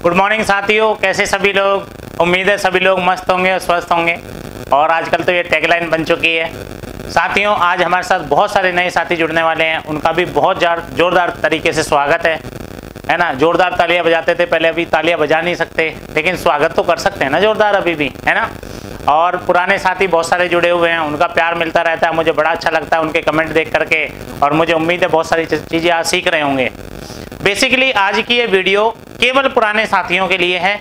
Good morning साथियों, कैसे सभी लोग। उम्मीद है सभी लोग मस्त होंगे और स्वस्थ होंगे। और आजकल तो ये टैगलाइन बन चुकी है। साथियों, आज हमारे साथ बहुत सारे नए साथी जुड़ने वाले हैं, उनका भी बहुत जोरदार तरीके से स्वागत है ना। जोरदार तालियां बजाते थे पहले, अभी तालियां बजा नहीं सकते, लेकिन स्वागत तो कर सकते हैं ना जोरदार अभी भी, है ना। और पुराने साथी बहुत सारे जुड़े हुए हैं, उनका प्यार मिलता रहता है, मुझे बड़ा अच्छा लगता है उनके कमेंट देख करके। और मुझे उम्मीद है बहुत सारी चीज़ें आज सीख रहे होंगे। बेसिकली आज की ये वीडियो केवल पुराने साथियों के लिए है।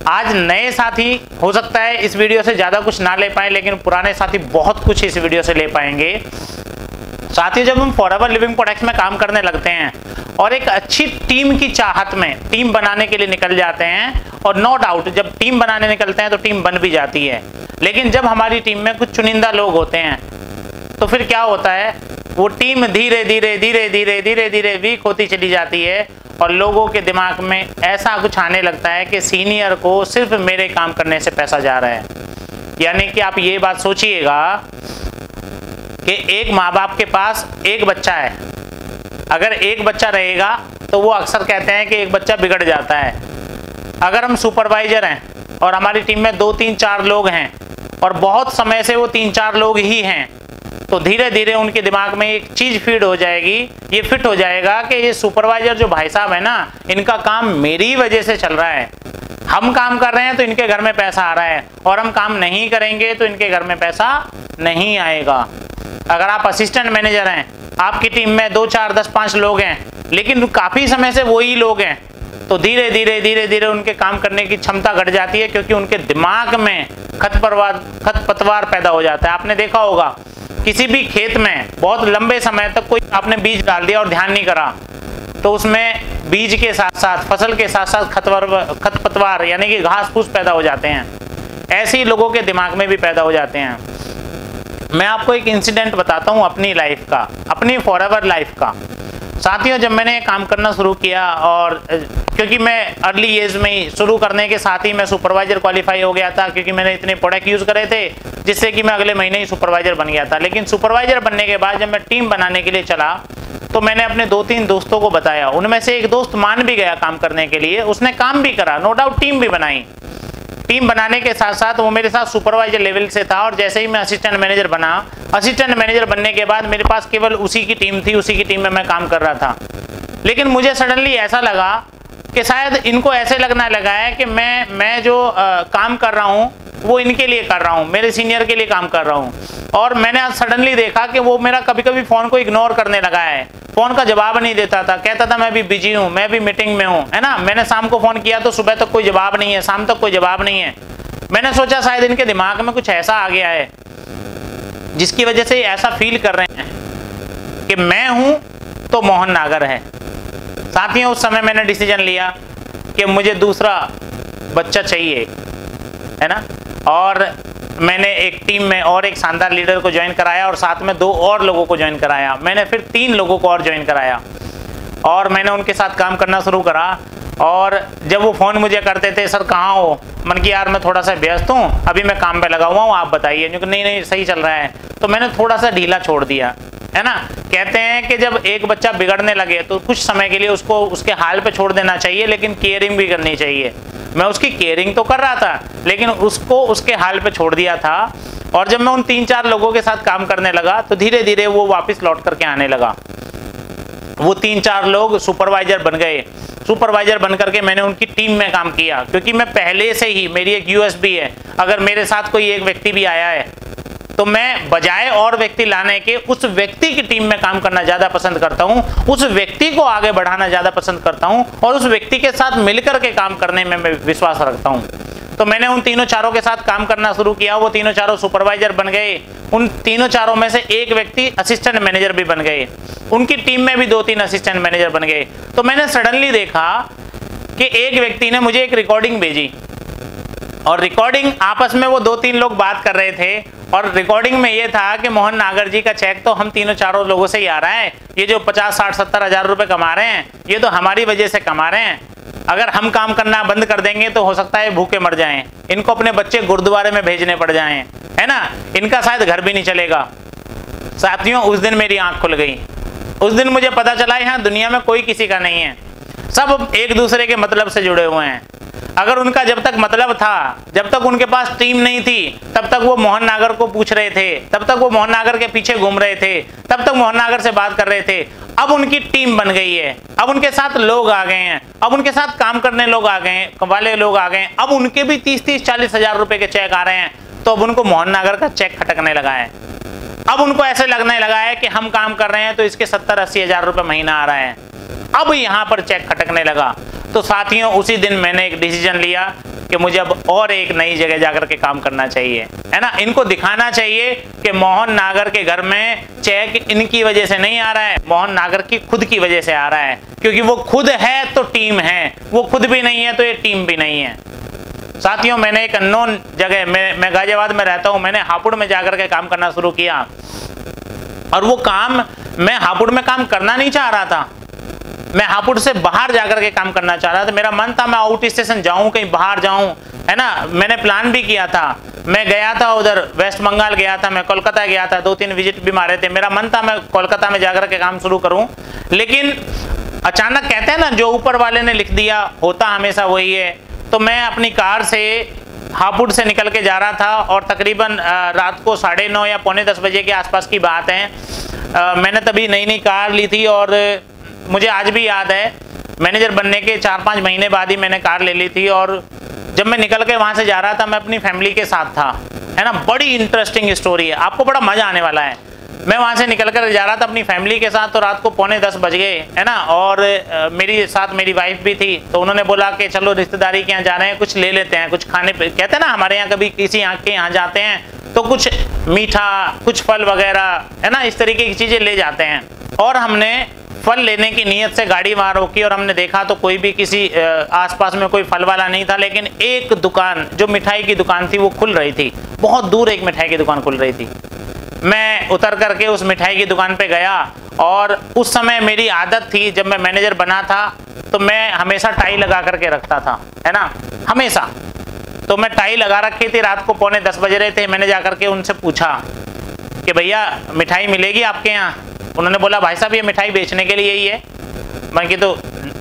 आज नए साथी हो सकता है इस वीडियो से ज़्यादा कुछ ना ले पाए, लेकिन पुराने साथी बहुत कुछ इस वीडियो से ले पाएंगे। साथियों, जब हम फॉरएवर लिविंग प्रोडक्ट्स में काम करने लगते हैं और एक अच्छी टीम की चाहत में टीम बनाने के लिए निकल जाते हैं, और नो डाउट जब टीम बनाने निकलते हैं तो टीम बन भी जाती है, लेकिन जब हमारी टीम में कुछ चुनिंदा लोग होते हैं तो फिर क्या होता है, वो टीम धीरे धीरे वीक होती चली जाती है और लोगों के दिमाग में ऐसा कुछ आने लगता है कि सीनियर को सिर्फ मेरे काम करने से पैसा जा रहा है। यानी कि आप ये बात सोचिएगा कि एक माँ बाप के पास एक बच्चा है, अगर एक बच्चा रहेगा तो वो अक्सर कहते हैं कि एक बच्चा बिगड़ जाता है। अगर हम सुपरवाइजर हैं और हमारी टीम में 2 3 4 लोग हैं और बहुत समय से वो 3 4 लोग ही हैं, तो धीरे धीरे उनके दिमाग में एक चीज फीड हो जाएगी, ये फिट हो जाएगा कि ये सुपरवाइजर जो भाई साहब है ना, इनका काम मेरी वजह से चल रहा है। हम काम कर रहे हैं तो इनके घर में पैसा आ रहा है, और हम काम नहीं करेंगे तो इनके घर में पैसा नहीं आएगा। अगर आप असिस्टेंट मैनेजर हैं, आपकी टीम में 2 4 10 5 लोग हैं, लेकिन काफी समय से वही लोग हैं, तो धीरे धीरे उनके काम करने की क्षमता घट जाती है, क्योंकि उनके दिमाग में खरपतवार पैदा हो जाता है। आपने देखा होगा किसी भी खेत में बहुत लंबे समय तक कोई आपने बीज डाल दिया और ध्यान नहीं करा, तो उसमें बीज के साथ साथ फसल के साथ साथ खरपतवार यानी कि घास फूस पैदा हो जाते हैं। ऐसे ही लोगों के दिमाग में भी पैदा हो जाते हैं। मैं आपको एक इंसिडेंट बताता हूँ अपनी लाइफ का, अपनी फॉरएवर लाइफ का। साथियों, जब मैंने काम करना शुरू किया, और क्योंकि मैं अर्ली एज में ही शुरू करने के साथ ही मैं सुपरवाइजर क्वालिफाई हो गया था, क्योंकि मैंने इतने प्रोडक्ट यूज़ करे थे जिससे कि मैं अगले महीने ही सुपरवाइजर बन गया था। लेकिन सुपरवाइजर बनने के बाद जब मैं टीम बनाने के लिए चला तो मैंने अपने 2 3 दोस्तों को बताया। उनमें से एक दोस्त मान भी गया काम करने के लिए, उसने काम भी करा, नो डाउट टीम भी बनाई। टीम बनाने के साथ साथ वो मेरे साथ सुपरवाइजर लेवल से था, और जैसे ही मैं असिस्टेंट मैनेजर बना, असिस्टेंट मैनेजर बनने के बाद मेरे पास केवल उसी की टीम थी, उसी की टीम में मैं काम कर रहा था। लेकिन मुझे सडनली ऐसा लगा कि शायद इनको ऐसे लगने लगा है कि मैं जो काम कर रहा हूँ वो इनके लिए कर रहा हूँ, मेरे सीनियर के लिए काम कर रहा हूँ। और मैंने आज सडनली देखा कि वो मेरा कभी कभी फ़ोन को इग्नोर करने लगा है, फ़ोन का जवाब नहीं देता था, कहता था मैं भी बिजी हूँ, मैं भी मीटिंग में हूँ, है ना। मैंने शाम को फ़ोन किया तो सुबह तक कोई जवाब नहीं है, शाम तक कोई जवाब नहीं है। मैंने सोचा शायद इनके दिमाग में कुछ ऐसा आ गया है जिसकी वजह से ऐसा फील कर रहे हैं कि मैं हूँ तो मोहन नागर है। साथियों, उस समय मैंने डिसीजन लिया कि मुझे दूसरा बच्चा चाहिए, है ना। और मैंने एक टीम में और एक शानदार लीडर को ज्वाइन कराया, और साथ में 2 और लोगों को ज्वाइन कराया। मैंने फिर 3 लोगों को और ज्वाइन कराया, और मैंने उनके साथ काम करना शुरू करा। और जब वो फ़ोन मुझे करते थे, सर कहाँ हो, मन की यार मैं थोड़ा सा व्यस्त हूँ, अभी मैं काम पे लगा हुआ हूँ, आप बताइए। क्योंकि नहीं सही चल रहा है, तो मैंने थोड़ा सा ढीला छोड़ दिया, है ना। कहते हैं कि जब एक बच्चा बिगड़ने लगे तो कुछ समय के लिए उसको उसके हाल पे छोड़ देना चाहिए, लेकिन केयरिंग भी करनी चाहिए। मैं उसकी केयरिंग तो कर रहा था, लेकिन उसको उसके हाल पे छोड़ दिया था। और जब मैं उन 3 4 लोगों के साथ काम करने लगा तो धीरे धीरे वो वापस लौट करके आने लगा। वो 3 4 लोग सुपरवाइजर बन गए। सुपरवाइजर बन करके मैंने उनकी टीम में काम किया, क्योंकि मैं पहले से ही, मेरी एक यूएसपी है, अगर मेरे साथ कोई एक व्यक्ति भी आया है तो मैं बजाय और व्यक्ति लाने के उस व्यक्ति की टीम में काम करना ज़्यादा पसंद करता हूं, उस व्यक्ति को आगे बढ़ाना ज़्यादा पसंद करता हूं, और उस व्यक्ति के साथ मिलकर के काम करने में मैं विश्वास रखता हूं। तो मैंने उन 3 4 के साथ काम करना शुरू किया। वो 3 4 सुपरवाइजर बन गए। उन 3 4 में से एक व्यक्ति असिस्टेंट मैनेजर भी बन गए। उनकी टीम में भी 2 3 असिस्टेंट मैनेजर बन गए। तो मैंने सडनली देखा कि एक व्यक्ति ने मुझे एक रिकॉर्डिंग भेजी, और रिकॉर्डिंग आपस में वो 2 3 लोग बात कर रहे थे, और रिकॉर्डिंग में ये था कि मोहन नागर जी का चेक तो हम 3 4 लोगों से ही आ रहा है, ये जो 50 60 70 हज़ार रुपए कमा रहे हैं ये तो हमारी वजह से कमा रहे हैं। अगर हम काम करना बंद कर देंगे तो हो सकता है भूखे मर जाएं, इनको अपने बच्चे गुरुद्वारे में भेजने पड़ जाएं, है ना, इनका शायद घर भी नहीं चलेगा। साथियों, उस दिन मेरी आंख खुल गई। उस दिन मुझे पता चला यहाँ दुनिया में कोई किसी का नहीं है। सब एक दूसरे के मतलब से जुड़े हुए हैं। अगर उनका जब तक मतलब था, जब तक उनके पास टीम नहीं थी, तब तक वो मोहन नागर को पूछ रहे थे, तब तक वो मोहन नागर के पीछे घूम रहे थे, तब तक मोहन नागर से बात कर रहे थे। अब उनकी टीम बन गई है, अब उनके साथ लोग आ गए हैं, अब उनके साथ काम करने लोग आ गए वाले लोग आ गए, अब उनके भी 30-40 हजार रुपए के चेक आ रहे हैं। तो अब उनको मोहन नागर का चेक खटकने लगा है। अब उनको ऐसे लगने लगा है कि हम काम कर रहे हैं तो इसके 70-80 हजार रुपए महीना आ रहा है। अब यहाँ पर चेक खटकने लगा। तो साथियों, उसी दिन मैंने एक डिसीजन लिया कि मुझे अब और एक नई जगह जाकर के काम करना चाहिए, है ना। इनको दिखाना चाहिए कि मोहन नागर के घर में चेक इनकी वजह से नहीं आ रहा है, मोहन नागर की खुद की वजह से आ रहा है। क्योंकि वो खुद है तो टीम है, वो खुद भी नहीं है तो ये टीम भी नहीं है। साथियों, मैंने एक अननोन जगह, मैं गाजियाबाद में रहता हूं, मैंने हापुड़ में जाकर के काम करना शुरू किया। और वो काम मैं हापुड़ में काम करना नहीं चाह रहा था, मैं हापुड़ से बाहर जाकर के काम करना चाह रहा था। मेरा मन था मैं आउट स्टेशन जाऊं, कहीं बाहर जाऊं, है ना। मैंने प्लान भी किया था, मैं गया था उधर वेस्ट बंगाल गया था, मैं कोलकाता गया था, 2-3 विजिट भी मारे थे। मेरा मन था मैं कोलकाता में जाकर के काम शुरू करूं, लेकिन अचानक कहते हैं ना, जो ऊपर वाले ने लिख दिया होता हमेशा वही है। तो मैं अपनी कार से हापुड़ से निकल के जा रहा था और तकरीबन रात को 9:30 या 9:45 बजे के आसपास की बात है। मैंने तभी नई नई कार ली थी और मुझे आज भी याद है, मैनेजर बनने के 4-5 महीने बाद ही मैंने कार ले ली थी। और जब मैं निकल के वहाँ से जा रहा था, मैं अपनी फैमिली के साथ था, है ना। बड़ी इंटरेस्टिंग स्टोरी है, आपको बड़ा मजा आने वाला है। मैं वहाँ से निकल कर जा रहा था अपनी फैमिली के साथ, तो रात को 9:45 बज गए, है ना। और मेरी साथ मेरी वाइफ भी थी। तो उन्होंने बोला कि चलो रिश्तेदारी के यहाँ जा रहे हैं, कुछ ले लेते हैं, कुछ खाने पे। कहते हैं ना, हमारे यहाँ कभी किसी के यहाँ जाते हैं तो कुछ मीठा, कुछ फल वगैरह, है ना, इस तरीके की चीजें ले जाते हैं। और हमने फल लेने की नीयत से गाड़ी वहां रोकी और हमने देखा तो कोई भी किसी आसपास में कोई फल वाला नहीं था। लेकिन एक दुकान, जो मिठाई की दुकान थी, वो खुल रही थी। बहुत दूर एक मिठाई की दुकान खुल रही थी। मैं उतर करके उस मिठाई की दुकान पे गया और उस समय मेरी आदत थी, जब मैं मैनेजर बना था तो मैं हमेशा टाई लगा करके रखता था, है ना, हमेशा। तो मैं टाई लगा रखी थी, रात को 9:45 बज रहे थे। मैंने जाकर के उनसे पूछा कि भैया मिठाई मिलेगी आपके यहाँ? उन्होंने बोला भाई साहब ये मिठाई बेचने के लिए ही है। मैं कि तो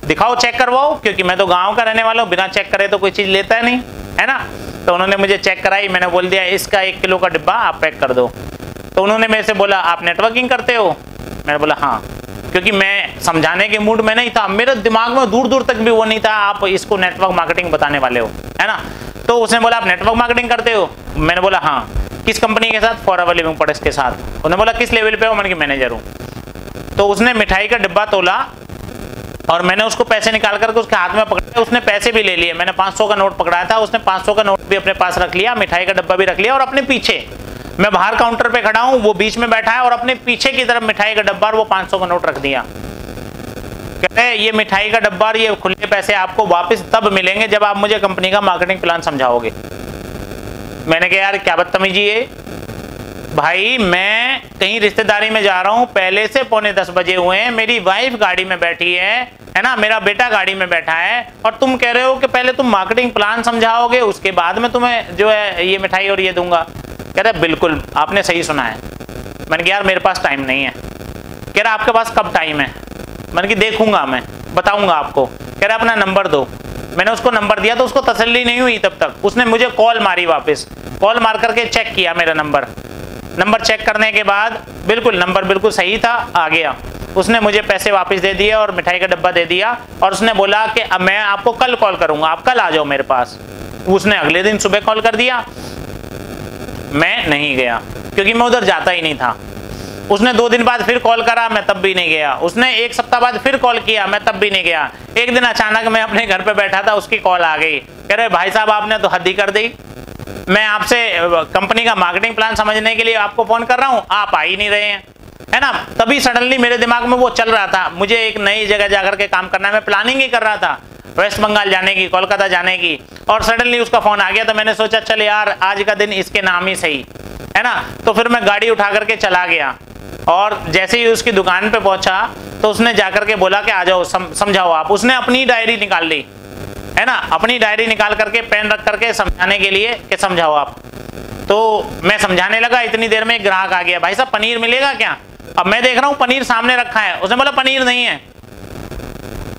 दिखाओ, चेक करवाओ, क्योंकि मैं तो गांव का रहने वाला हूँ, बिना चेक करे तो कोई चीज़ लेता है नहीं, है ना। तो उन्होंने मुझे चेक कराई, मैंने बोल दिया इसका 1 किलो का डिब्बा आप पैक कर दो। तो उन्होंने मेरे से बोला आप नेटवर्किंग करते हो? मैंने बोला हाँ, क्योंकि मैं समझाने के मूड में नहीं था, मेरे दिमाग में दूर दूर तक भी वो नहीं था आप इसको नेटवर्क मार्केटिंग बताने वाले हो, है ना। तो उसने बोला आप नेटवर्क मार्केटिंग करते हो? मैंने बोला हाँ। किस कंपनी के साथ? फॉरएवर लिविंग प्रोडक्ट्स के साथ। उन्होंने बोला किस लेवल पे हो? मैंने कि मैनेजर हूँ। तो उसने मिठाई का डिब्बा तोला और मैंने उसको पैसे निकाल करके उसके हाथ में पकड़े। उसने पैसे भी ले लिए। मैंने 500 का नोट पकड़ाया था, उसने 500 का नोट भी अपने पास रख लिया, मिठाई का डिब्बा भी रख लिया। और अपने पीछे, मैं बाहर काउंटर पे खड़ा हूं, वो बीच में बैठा है और अपने पीछे की तरफ मिठाई का डब्बा और वो 500 का नोट रख दिया। कहते हैं ये मिठाई का डब्बा और ये खुले पैसे आपको वापस तब मिलेंगे जब आप मुझे कंपनी का मार्केटिंग प्लान समझाओगे। मैंने कहा यार क्या बदतमीजी है भाई, मैं कहीं रिश्तेदारी में जा रहा हूं, पहले से 9:45 बजे हुए हैं, मेरी वाइफ गाड़ी में बैठी है ना, मेरा बेटा गाड़ी में बैठा है, और तुम कह रहे हो कि पहले तुम मार्केटिंग प्लान समझाओगे उसके बाद में तुम्हें जो है ये मिठाई और ये दूंगा। कह रहे बिल्कुल आपने सही सुना है। मैंने कहा यार मेरे पास टाइम नहीं है। कह रहा आपके पास कब टाइम है? मैंने कहा देखूंगा, मैं बताऊंगा आपको। कह रहा अपना नंबर दो। मैंने उसको नंबर दिया तो उसको तसल्ली नहीं हुई तब तक, उसने मुझे कॉल मारी वापस, कॉल मार करके चेक किया मेरा नंबर चेक करने के बाद बिल्कुल नंबर बिल्कुल सही था, आ गया। उसने मुझे पैसे वापस दे दिए और मिठाई का डब्बा दे दिया और उसने बोला कि अब मैं आपको कल कॉल करूंगा, आप कल आ जाओ मेरे पास। उसने अगले दिन सुबह कॉल कर दिया, मैं नहीं गया क्योंकि मैं उधर जाता ही नहीं था। उसने 2 दिन बाद फिर कॉल करा, मैं तब भी नहीं गया। उसने 1 सप्ताह बाद फिर कॉल किया, मैं तब भी नहीं गया। एक दिन अचानक मैं अपने घर पे बैठा था, उसकी कॉल आ गई। कह रहे भाई साहब आपने तो हद ही कर दी, मैं आपसे कंपनी का मार्केटिंग प्लान समझने के लिए आपको फोन कर रहा हूं, आप आ ही नहीं रहे हैं, है ना। तभी सडनली मेरे दिमाग में वो चल रहा था, मुझे एक नई जगह जाकर के काम करना है। मैं प्लानिंग ही कर रहा था वेस्ट बंगाल जाने की, कोलकाता जाने की, और सडनली उसका फोन आ गया। तो मैंने सोचा चल यार आज का दिन इसके नाम ही सही, है ना। तो फिर मैं गाड़ी उठा करके चला गया और जैसे ही उसकी दुकान पे पहुंचा तो उसने जाकर के बोला कि आ जाओ समझाओ आप। उसने अपनी डायरी निकाल ली, है ना, अपनी डायरी निकाल करके पेन रख करके समझाने के लिए कि समझाओ आप। तो मैं समझाने लगा, इतनी देर में एक ग्राहक आ गया, भाई साहब पनीर मिलेगा क्या? अब मैं देख रहा हूँ पनीर सामने रखा है, उसने बोला पनीर नहीं है।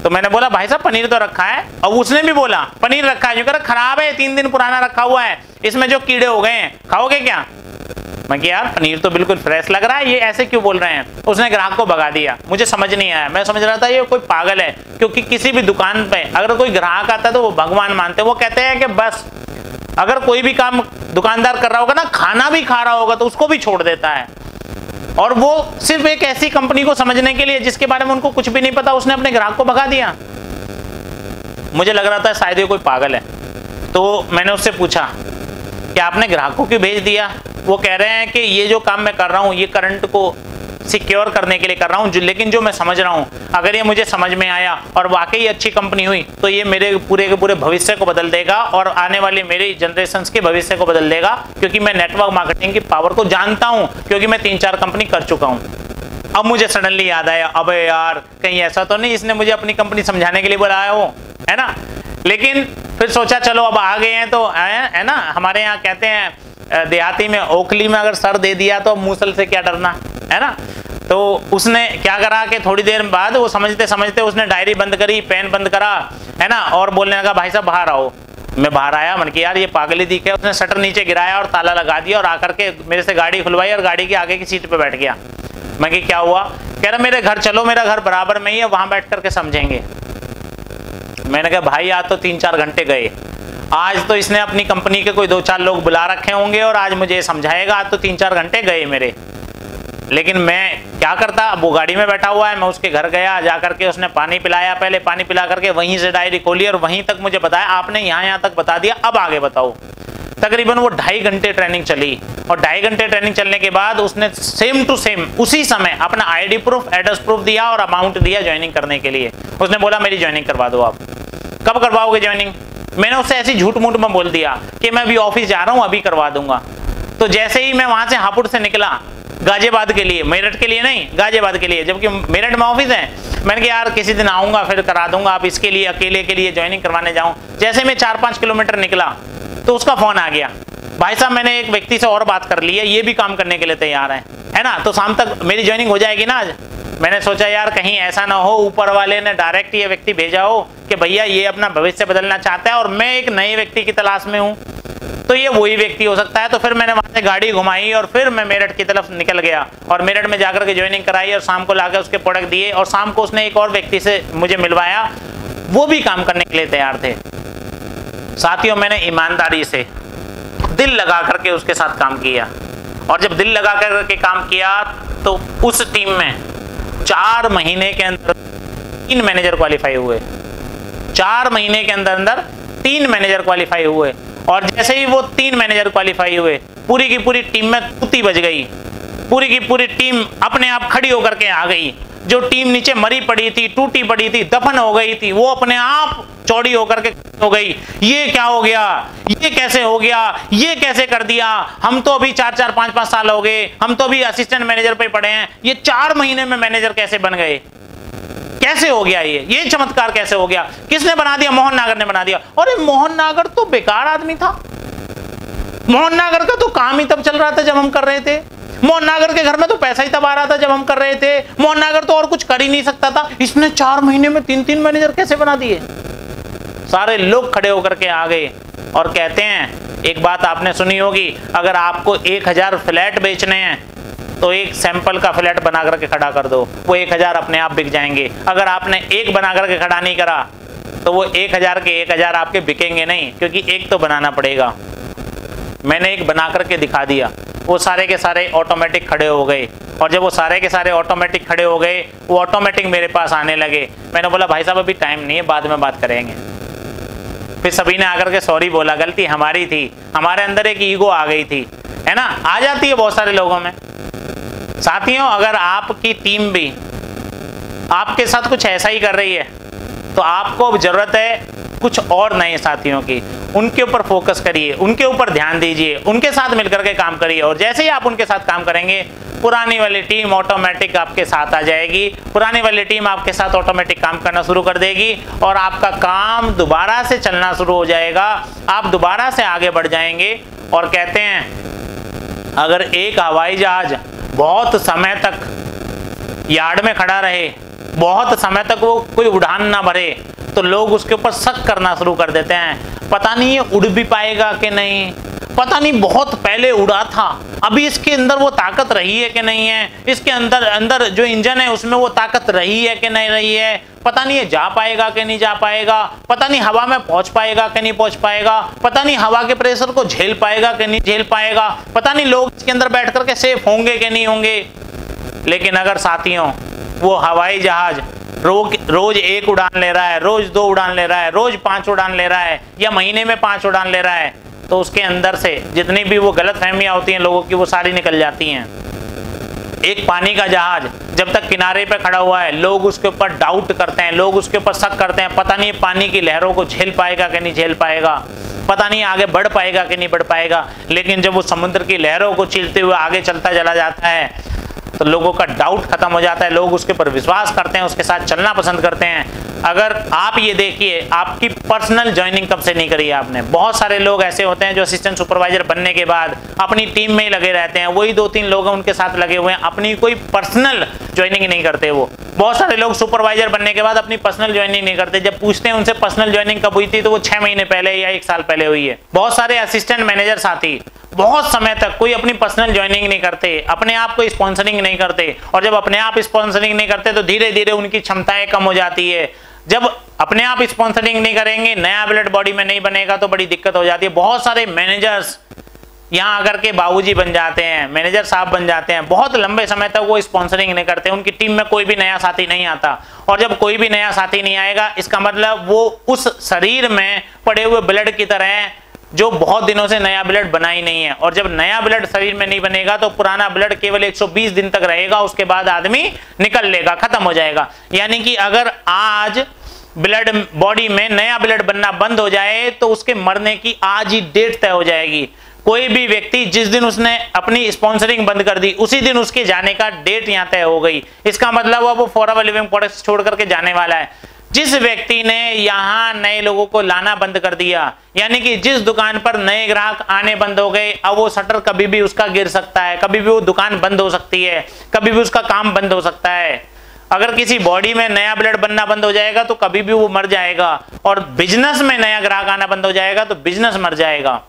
तो मैंने बोला भाई साहब पनीर तो रखा है। अब उसने भी बोला पनीर रखा है, जो कह रहा खराब है, 3 दिन पुराना रखा हुआ है, इसमें जो कीड़े हो गए हैं, खाओगे क्या? मैं कि यार पनीर तो बिल्कुल फ्रेश लग रहा है, ये ऐसे क्यों बोल रहे हैं? उसने ग्राहक को भगा दिया। मुझे समझ नहीं आया, मैं समझ रहा था ये कोई पागल है, क्योंकि किसी भी दुकान पे अगर कोई ग्राहक आता है तो वो भगवान मानते हैं। वो कहते हैं कि बस अगर कोई भी काम दुकानदार कर रहा होगा ना, खाना भी खा रहा होगा तो उसको भी छोड़ देता है। और वो सिर्फ एक ऐसी कंपनी को समझने के लिए जिसके बारे में उनको कुछ भी नहीं पता, उसने अपने ग्राहक को भगा दिया। मुझे लग रहा था शायद ये कोई पागल है। तो मैंने उससे पूछा कि आपने ग्राहक को क्यों भेज दिया? वो कह रहे हैं कि ये जो काम मैं कर रहा हूँ ये करंट को सिक्योर करने के लिए कर रहा हूँ, लेकिन जो मैं समझ रहा हूँ अगर ये मुझे समझ में आया और वाकई अच्छी कंपनी हुई तो ये मेरे पूरे के पूरे भविष्य को बदल देगा और आने वाली मेरी जनरेशंस के भविष्य को बदल देगा, क्योंकि मैं नेटवर्क मार्केटिंग की पावर को जानता हूँ, क्योंकि मैं 3-4 कंपनी कर चुका हूँ। अब मुझे सडनली याद आया, अबे यार कहीं ऐसा तो नहीं इसने मुझे अपनी कंपनी समझाने के लिए बुलाया हो, है ना? लेकिन फिर सोचा चलो अब आ गए हैं तो है ना, हमारे यहाँ कहते हैं देहाती में, ओखली में अगर सर दे दिया तो मूसल से क्या डरना, है ना? तो उसने क्या करा कि थोड़ी देर बाद वो समझते समझते उसने डायरी बंद करी, पेन बंद करा, है ना, और बोलने लगा भाई साहब बाहर आओ। मैं बाहर आया, मन कि यार ये पागल ही दिखे। उसने शटर नीचे गिराया और ताला लगा दिया और आकर के मेरे से गाड़ी खुलवाई और गाड़ी के आगे की सीट पे बैठ गया। मैं कि क्या हुआ? कह रहा मेरे घर चलो, मेरा घर बराबर में ही है, वहां बैठ करके समझेंगे। मैंने कहा भाई आज तो 3-4 घंटे गए, आज तो इसने अपनी कंपनी के कोई 2-4 लोग बुला रखे होंगे और आज मुझे समझाएगा। आज तो 3-4 घंटे गए मेरे। लेकिन मैं क्या करता, वो गाड़ी में बैठा हुआ है, मैं उसके घर गया, जाकर के उसने पानी पिलाया, पहले पानी पिला करके वहीं से डायरी खोली और वहीं तक मुझे बताया आपने यहाँ तक बता दिया, अब आगे बताओ। तकरीबन वो 2.5 घंटे ट्रेनिंग चली और 2.5 घंटे ट्रेनिंग चलने के बाद उसने सेम टू सेम उसी समय अपना आईडी प्रूफ, एड्रेस प्रूफ दिया और अमाउंट दिया ज्वाइनिंग करने के लिए। उसने बोला मेरी ज्वाइनिंग करवा दो। आप कब करवाओगे ज्वाइनिंग? मैंने उससे ऐसी झूठ मूठ में बोल दिया कि मैं अभी ऑफिस जा रहा हूँ, अभी करवा दूंगा। तो जैसे ही मैं वहां से हापुड़ से निकला गाजियाबाद के लिए, मेरठ के लिए नहीं, गाजियाबाद के लिए, जबकि मेरठ में ऑफिस है, मैंने कहा यार किसी दिन आऊंगा फिर करा दूंगा, आप इसके लिए अकेले के लिए ज्वाइनिंग करवाने जाऊं। जैसे मैं 4-5 किलोमीटर निकला तो उसका फोन आ गया, भाई साहब मैंने एक व्यक्ति से और बात कर ली है, ये भी काम करने के लिए तैयार है ना, तो शाम तक मेरी ज्वाइनिंग हो जाएगी ना आज। मैंने सोचा यार कहीं ऐसा ना हो ऊपर वाले ने डायरेक्ट ये व्यक्ति भेजा हो कि भैया ये अपना भविष्य बदलना चाहता है और मैं एक नए व्यक्ति की तलाश में हूँ, तो ये वही व्यक्ति हो सकता है। तो फिर मैंने वहां से गाड़ी घुमाई और फिर मैं मेरठ की तरफ निकल गया और मेरठ में जाकर के ज्वाइनिंग कराई और शाम को लाकर उसके प्रोडक्ट दिए और शाम को उसने एक और व्यक्ति से मुझे मिलवाया, वो भी काम करने के लिए तैयार थे। साथियों मैंने ईमानदारी से दिल लगा करके उसके साथ काम किया और जब दिल लगा करके काम किया तो उस टीम में 4 महीने के अंदर 3 मैनेजर क्वालिफाई हुए। 4 महीने के अंदर अंदर 3 मैनेजर क्वालिफाई हुए और जैसे ही वो 3 मैनेजर क्वालिफाई हुए पूरी की पूरी टीम में तूती बज गई। पूरी की पूरी टीम अपने आप खड़ी होकर के आ गई। जो टीम नीचे मरी पड़ी थी, टूटी पड़ी थी, दफन हो गई थी, वो अपने आप चौड़ी होकर के हो गई। ये क्या हो गया, ये कैसे हो गया, ये कैसे कर दिया, हम तो अभी 4-4 5-5 साल हो गए, हम तो अभी असिस्टेंट मैनेजर पे पड़े हैं, ये 4 महीने में मैनेजर कैसे बन गए, कैसे हो गया, ये चमत्कार कैसे हो गया, किसने बना दिया? मोहन नागर ने बना दिया। अरे मोहन नागर तो बेकार आदमी था, मोहन नागर का तो काम ही तब चल रहा था जब हम कर रहे थे, मोहन नागर के घर में तो पैसा ही तब आ रहा था जब हम कर रहे थे, मोहन नागर तो और कुछ कर ही नहीं सकता था, इसने 4 महीने में 3-3 मैनेजर कैसे बना दिए? सारे लोग खड़े होकर के आ गए और कहते हैं एक बात आपने सुनी होगी, अगर आपको 1000 फ्लैट बेचने हैं तो एक सैंपल का फ्लैट बना करके खड़ा कर दो, वो 1000 अपने आप बिक जाएंगे। अगर आपने एक बना करके खड़ा नहीं करा तो वो 1000 के 1000 आपके बिकेंगे नहीं, क्योंकि एक तो बनाना पड़ेगा। मैंने एक बना करके दिखा दिया, वो सारे के सारे ऑटोमेटिक खड़े हो गए और जब वो सारे के सारे ऑटोमेटिक खड़े हो गए वो ऑटोमेटिक मेरे पास आने लगे। मैंने बोला भाई साहब अभी टाइम नहीं है, बाद में बात करेंगे। फिर सभी ने आकर के सॉरी बोला, गलती हमारी थी, हमारे अंदर एक ईगो आ गई थी, है ना, आ जाती है बहुत सारे लोगों में। साथियों अगर आपकी टीम भी आपके साथ कुछ ऐसा ही कर रही है तो आपको अब जरूरत है कुछ और नए साथियों की, उनके ऊपर फोकस करिए, उनके ऊपर ध्यान दीजिए, उनके साथ मिलकर के काम करिए और जैसे ही आप उनके साथ काम करेंगे पुरानी वाली टीम ऑटोमेटिक आपके साथ आ जाएगी, पुरानी वाली टीम आपके साथ ऑटोमेटिक काम करना शुरू कर देगी और आपका काम दोबारा से चलना शुरू हो जाएगा, आप दोबारा से आगे बढ़ जाएंगे। और कहते हैं अगर एक हवाई जहाज बहुत समय तक यार्ड में खड़ा रहे बहुत समय तक वो कोई उड़ान ना भरे तो लोग उसके ऊपर शक करना शुरू कर देते हैं। पता नहीं ये उड़ भी पाएगा कि नहीं, पता नहीं बहुत पहले उड़ा था, अभी इसके अंदर वो ताकत रही है कि नहीं है, इसके अंदर जो इंजन है उसमें वो ताकत रही है कि नहीं रही है, पता नहीं ये जा पाएगा कि नहीं जा पाएगा, पता नहीं हवा में पहुंच पाएगा कि नहीं पहुंच पाएगा, पता नहीं हवा के प्रेशर को झेल पाएगा कि नहीं झेल पाएगा, पता नहीं लोग इसके अंदर बैठ करके सेफ होंगे कि नहीं होंगे। लेकिन अगर साथियों वो हवाई जहाज रोज 1 उड़ान ले रहा है, रोज 2 उड़ान ले रहा है, रोज 5 उड़ान ले रहा है, या महीने में 5 उड़ान ले रहा है, तो उसके अंदर से जितनी भी वो गलतफहमियां होती हैं लोगों की वो सारी निकल जाती हैं। एक पानी का जहाज जब तक किनारे पे खड़ा हुआ है लोग उसके ऊपर डाउट करते हैं, लोग उसके ऊपर शक करते हैं, पता नहीं पानी की लहरों को झेल पाएगा कि नहीं झेल पाएगा, पता नहीं आगे बढ़ पाएगा कि नहीं बढ़ पाएगा। लेकिन जब वो समुद्र की लहरों को चीरते हुए आगे चलता चला जाता है तो लोगों का डाउट खत्म हो जाता है, लोग उसके ऊपर विश्वास करते हैं, उसके साथ चलना पसंद करते हैं। अगर आप ये देखिए आपकी पर्सनल ज्वाइनिंग कब से नहीं करी है आपने। बहुत सारे लोग ऐसे होते हैं जो असिस्टेंट सुपरवाइजर बनने के बाद अपनी टीम में ही लगे रहते हैं, वही 2-3 लोग हैं उनके साथ लगे हुए हैं, अपनी कोई पर्सनल ज्वाइनिंग नहीं करते। वो बहुत सारे लोग सुपरवाइजर बनने के बाद अपनी पर्सनल ज्वाइनिंग नहीं करते। जब पूछते हैं उनसे पर्सनल ज्वाइनिंग कब हुई थी तो वो 6 महीने पहले या 1 साल पहले हुई है। बहुत सारे असिस्टेंट मैनेजर साथी बहुत समय तक कोई अपनी पर्सनल ज्वाइनिंग नहीं करते, अपने आप को स्पॉन्सरिंग नहीं करते, और जब अपने आप स्पॉन्सरिंग नहीं करते तो धीरे धीरे उनकी क्षमताएं कम हो जाती है। जब अपने आप स्पॉन्सरिंग नहीं करेंगे, नया ब्लड बॉडी में नहीं बनेगा तो बड़ी दिक्कत हो जाती है। बहुत सारे मैनेजर्स यहाँ आकर के बाबूजी बन जाते हैं, मैनेजर साहब बन जाते हैं, बहुत लंबे समय तक वो स्पॉन्सरिंग नहीं करते, उनकी टीम में कोई भी नया साथी नहीं आता। और जब कोई भी नया साथी नहीं आएगा इसका मतलब वो उस शरीर में पड़े हुए ब्लड की तरह है जो बहुत दिनों से नया ब्लड बना ही नहीं है। और जब नया ब्लड शरीर में नहीं बनेगा तो पुराना ब्लड केवल 120 दिन तक रहेगा, उसके बाद आदमी निकल लेगा, खत्म हो जाएगा। यानी कि अगर आज ब्लड बॉडी में नया ब्लड बनना बंद हो जाए तो उसके मरने की आज ही डेट तय हो जाएगी। कोई भी व्यक्ति जिस दिन उसने अपनी स्पॉन्सरिंग बंद कर दी उसी दिन उसके जाने का डेट यहाँ तय हो गई। इसका मतलब वो फॉरएवर लिविंग प्रोडक्ट्स छोड़ करके जाने वाला है। जिस व्यक्ति ने यहाँ नए लोगों को लाना बंद कर दिया, यानी कि जिस दुकान पर नए ग्राहक आने बंद हो गए, अब वो शटर कभी भी उसका गिर सकता है, कभी भी वो दुकान बंद हो सकती है, कभी भी उसका काम बंद हो सकता है। अगर किसी बॉडी में नया ब्लड बनना बंद हो जाएगा तो कभी भी वो मर जाएगा, और बिजनेस में नया ग्राहक आना बंद हो जाएगा तो बिजनेस मर जाएगा।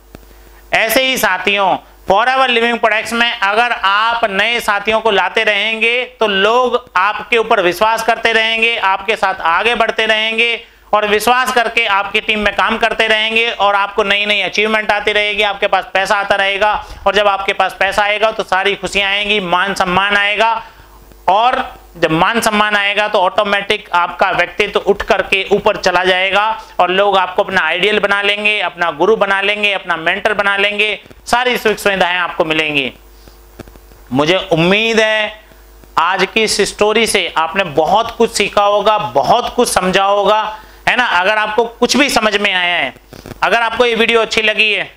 ऐसे ही साथियों फॉरएवर लिविंग प्रोडक्ट्स में अगर आप नए साथियों को लाते रहेंगे तो लोग आपके ऊपर विश्वास करते रहेंगे, आपके साथ आगे बढ़ते रहेंगे और विश्वास करके आपकी टीम में काम करते रहेंगे, और आपको नई नई अचीवमेंट आती रहेगी, आपके पास पैसा आता रहेगा। और जब आपके पास पैसा आएगा तो सारी खुशियां आएंगी, मान सम्मान आएगा, और जब मान सम्मान आएगा तो ऑटोमेटिक आपका व्यक्तित्व उठ करके ऊपर चला जाएगा और लोग आपको अपना आइडियल बना लेंगे, अपना गुरु बना लेंगे, अपना मेंटर बना लेंगे, सारी सुख सुविधाएं आपको मिलेंगी। मुझे उम्मीद है आज की इस स्टोरी से आपने बहुत कुछ सीखा होगा, बहुत कुछ समझा होगा, है ना। अगर आपको कुछ भी समझ में आया है, अगर आपको ये वीडियो अच्छी लगी है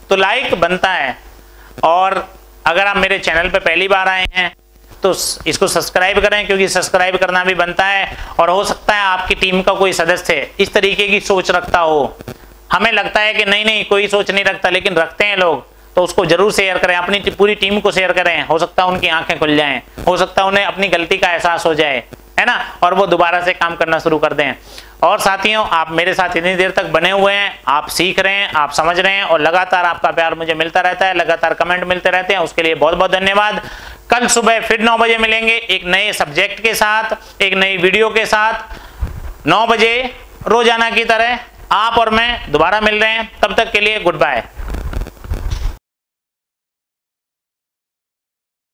तो लाइक बनता है, और अगर आप मेरे चैनल पे पहली बार आए हैं तो इसको सब्सक्राइब करें, क्योंकि सब्सक्राइब करना भी बनता है। और हो सकता है आपकी टीम का कोई सदस्य इस तरीके की सोच रखता हो, हमें लगता है कि नहीं कोई सोच नहीं रखता, लेकिन रखते हैं लोग, तो उसको जरूर शेयर करें, अपनी पूरी टीम को शेयर करें। हो सकता है उनकी आंखें खुल जाएं, हो सकता है उन्हें अपनी गलती का एहसास हो जाए, है ना, और वो दोबारा से काम करना शुरू कर दें। और साथियों आप मेरे साथ इतनी देर तक बने हुए हैं, आप सीख रहे हैं, आप समझ रहे हैं, और लगातार आपका प्यार मुझे मिलता रहता है, लगातार कमेंट मिलते रहते हैं, उसके लिए बहुत बहुत धन्यवाद। कल सुबह फिर 9 बजे मिलेंगे एक नए सब्जेक्ट के साथ, एक नई वीडियो के साथ। 9 बजे रोजाना की तरह आप और मैं दोबारा मिल रहे हैं। तब तक के लिए गुड बाय।